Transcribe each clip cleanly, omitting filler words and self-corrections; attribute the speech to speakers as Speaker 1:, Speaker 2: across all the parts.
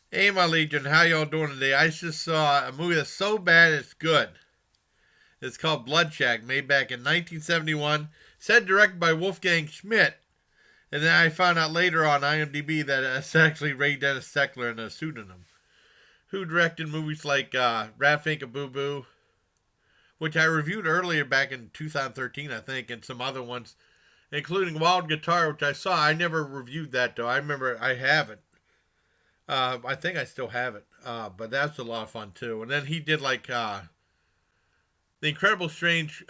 Speaker 1: Hey, my Legion, how y'all doing today? I just saw a movie that's so bad it's good. It's called Blood Shack, made back in 1971, said directed by Wolfgang Schmidt. And then I found out later on IMDb that it's actually Ray Dennis Steckler and a pseudonym, who directed movies like Rat Finka Boo Boo, which I reviewed earlier back in 2013, I think, and some other ones, including Wild Guitar, which I saw. I never reviewed that, though. I remember I have it. I think I still have it, but that's a lot of fun too. And then he did like the incredibly strange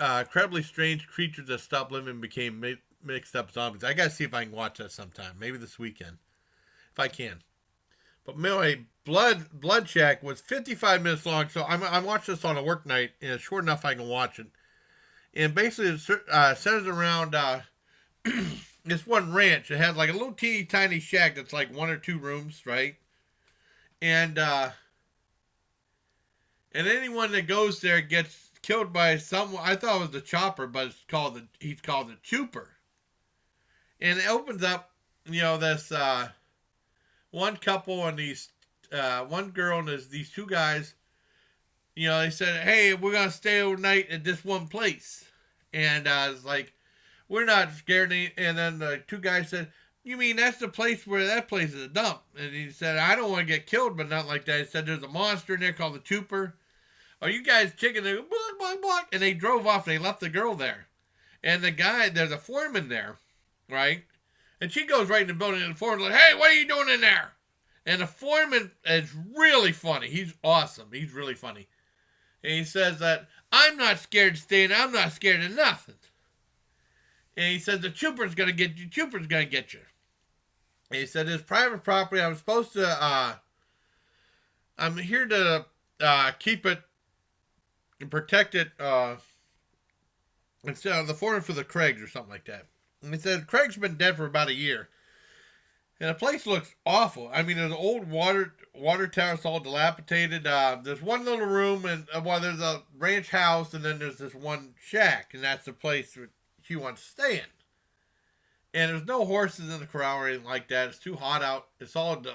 Speaker 1: creatures that stopped living and became mixed up zombies. I gotta see if I can watch that sometime, maybe this weekend, if I can. But anyway, Blood Shack was 55 minutes long, so I watched this on a work night, and it's short enough I can watch it. And basically, it centers around this one ranch. It has like a little teeny tiny shack that's like one or two rooms, right? And anyone that goes there gets killed by someone. I thought it was the chopper, but he's called the Chooper. And it opens up, this one couple and these one girl and these two guys. They said, "Hey, we're gonna stay overnight at this one place," and it's like, "We're not scared." And then the two guys said, "You mean that's the place where that place is a dump?" And he said, "I don't want to get killed, but not like that." He said, "There's a monster in there called the Trooper. Are you guys chicken?" They go, "Block, block, block." And they drove off. And they left the girl there. And the guy, there's a foreman there, right? And she goes right in the building, and the foreman's like, "Hey, what are you doing in there?" And the foreman is really funny. He's awesome. He's really funny. And he says that, "I'm not scared to stay in. I'm not scared of nothing." And he says, "The Trooper's going to get you. Trooper's going to get you." And he said, "It's private property. I'm here to keep it and protect it. Instead of the foreman for the Craigs or something like that." And he said, "Craig's been dead for about a year. And the place looks awful. I mean, there's an old water tower. It's all dilapidated. There's one little room, and there's a ranch house, and then there's this one shack, and that's the place where she wants to stay in. And there's no horses in the corral or anything like that. It's too hot out. The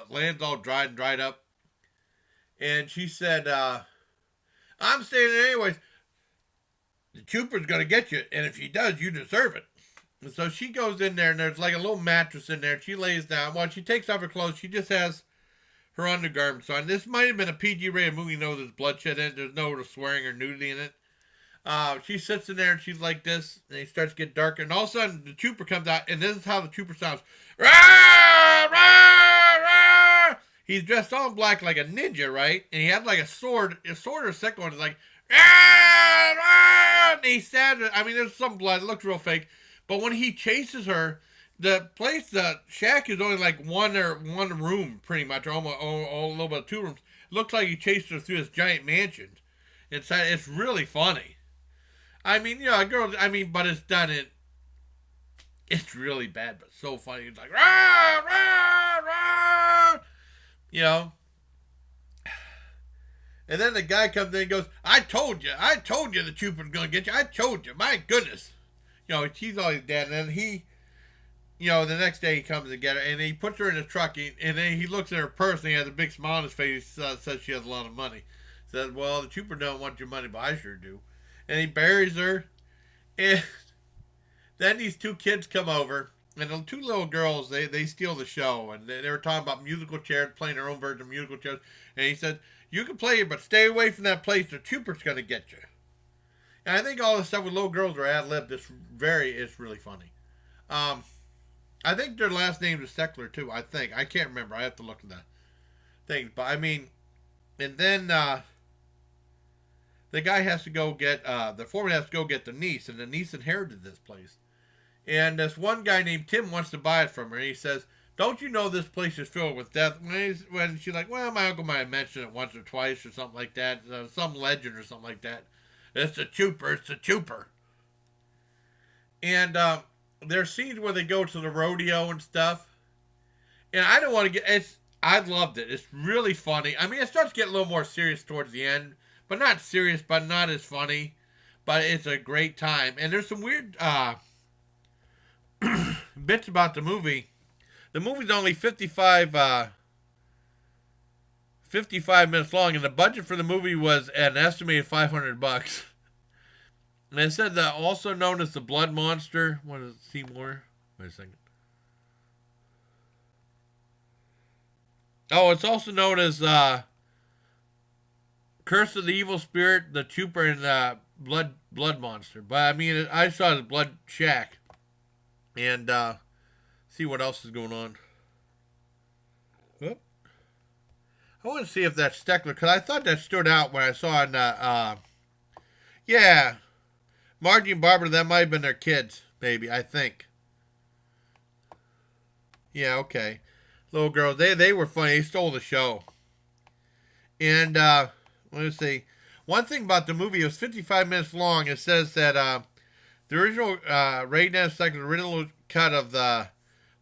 Speaker 1: land's all dried up." And she said, "I'm staying there anyways. The Trooper's gonna get you, and if he does, you deserve it." And so she goes in there, and there's like a little mattress in there. She lays down. While she takes off her clothes, she just has her undergarments on. This might have been a PG-rated movie. No, there's bloodshed in it. There's no swearing or nudity in it. She sits in there and she's like this, and it starts to get darker. And all of a sudden, the Trooper comes out, and this is how the Trooper sounds. Rah, rah, rah. He's dressed all in black like a ninja, right? And he has like a sword. A sword or a second one is like, rah, rah. And he stabs her. I mean, there's some blood. It looks real fake. But when he chases her, the shack is only like one room, pretty much, or almost a little bit of two rooms. It looks like he chased her through this giant mansion. It's really funny. I mean, a girl. I mean, but it's done it. It's really bad, but so funny. It's like rah rah rah, you know. And then the guy comes in and goes, I told you the Trooper's gonna get you. I told you, my goodness." He's always dead, and then the next day he comes to get her, and he puts her in his truck, and then he looks at her purse, and he has a big smile on his face. Says she has a lot of money. Says, "Well, the Trooper don't want your money, but I sure do." And he buries her, and then these two kids come over, and the two little girls, they steal the show, and they were talking about musical chairs, playing their own version of musical chairs, and he said, "You can play it, but stay away from that place. The Trooper's gonna get you." And I think all the stuff with little girls are ad libbed. It's really funny. I think their last name is Steckler too. I think I can't remember. I have to look at that thing. But I mean, and then the guy has to go get the foreman has to go get the niece, and the niece inherited this place. And this one guy named Tim wants to buy it from her, and he says, "Don't you know this place is filled with death?" When she's like, "Well, my uncle might have mentioned it once or twice or something like that, some legend or something like that. It's the Trooper. It's the Trooper." And there's scenes where they go to the rodeo and stuff. And I don't want to get it's. I loved it. It's really funny. I mean, it starts to get a little more serious towards the end, but not serious, but not as funny. But it's a great time. And there's some weird bits about the movie. The movie's only 55 minutes long, but it starts to get a little more serious towards the end, but not serious, but not as funny. But it's a great time. And there's some weird bits about the movie. The movie's only 55 minutes long, but it starts to get a little more serious towards the end, but not serious, but not as funny. 55 minutes long, and the budget for the movie was an estimated $500. And it said that also known as the Blood Monster. What is it? See more? Wait a second. Oh, it's also known as Curse of the Evil Spirit, the Trooper, and Blood Monster. But I mean, I saw it as Blood Shack. And see what else is going on. Whoop. I want to see if that's Steckler, because I thought that stood out when I saw in yeah, Margie and Barbara, that might have been their kids, maybe, I think. Yeah, okay. Little girls, they were funny. They stole the show. And let's see. One thing about the movie, it was 55 minutes long. It says that the original rating as the original cut of the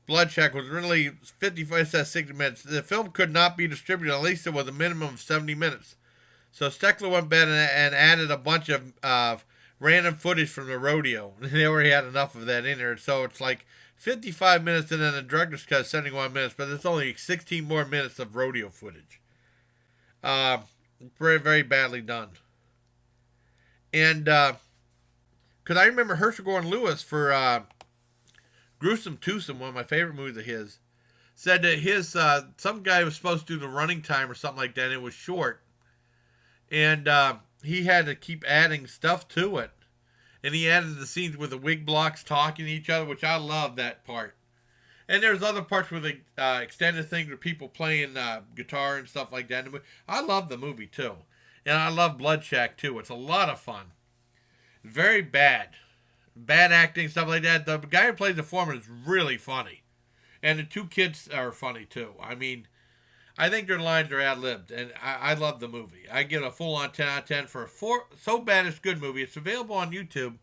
Speaker 1: Blood Shack was really 55, it says 60 minutes. The film could not be distributed, at least it was a minimum of 70 minutes. So Steckler went back and added a bunch of random footage from the rodeo. They already had enough of that in there. So it's like 55 minutes and then the director's cut 71 minutes, but it's only 16 more minutes of rodeo footage. Very, very badly done. And, because I remember Herschel Gordon Lewis for Gruesome Twosome, one of my favorite movies of his, said that his some guy was supposed to do the running time or something like that, and it was short. And he had to keep adding stuff to it. And he added the scenes with the wig blocks talking to each other, which I love that part. And there's other parts with the extended things with people playing guitar and stuff like that. I love the movie, too. And I love Blood Shack, too. It's a lot of fun. Very bad. Bad acting, stuff like that. The guy who plays the foreman is really funny. And the two kids are funny, too. I mean, I think their lines are ad-libbed. And I love the movie. I give it a full-on 10 out of 10 for a so bad it's good movie. It's available on YouTube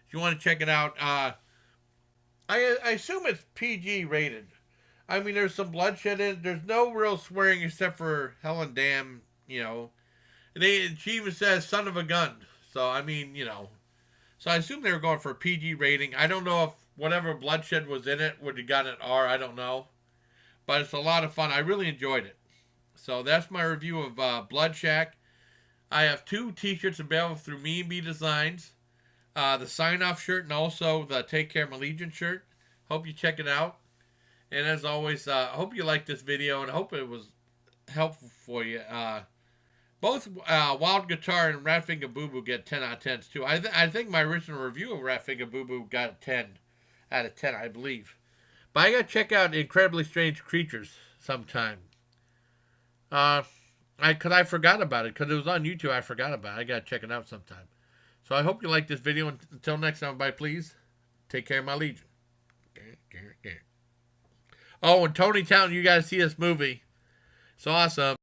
Speaker 1: if you want to check it out. I assume it's PG rated. I mean, there's some bloodshed in it. There's no real swearing except for hell and damn, you know. She even says son of a gun. So, I mean, you know. So I assume they were going for a PG rating. I don't know if whatever bloodshed was in it would have gotten an R. I don't know. But it's a lot of fun. I really enjoyed it. So that's my review of Blood Shack. I have 2 t-shirts available through Me and Me Designs. The sign-off shirt and also the Take Care of My Legion shirt. Hope you check it out. And as always, I hope you liked this video and I hope it was helpful for you. Both Wild Guitar and Ratfinger Boo Boo get 10 out of 10s too. I think my original review of Ratfinger Boo Boo got a 10 out of 10, I believe. But I gotta check out Incredibly Strange Creatures sometime. Cause I forgot about it. Cause it was on YouTube, I forgot about it. I gotta check it out sometime. So I hope you like this video. Until next time, everybody, please take care of my Legion. Oh, and Tony Town, you gotta see this movie. It's awesome.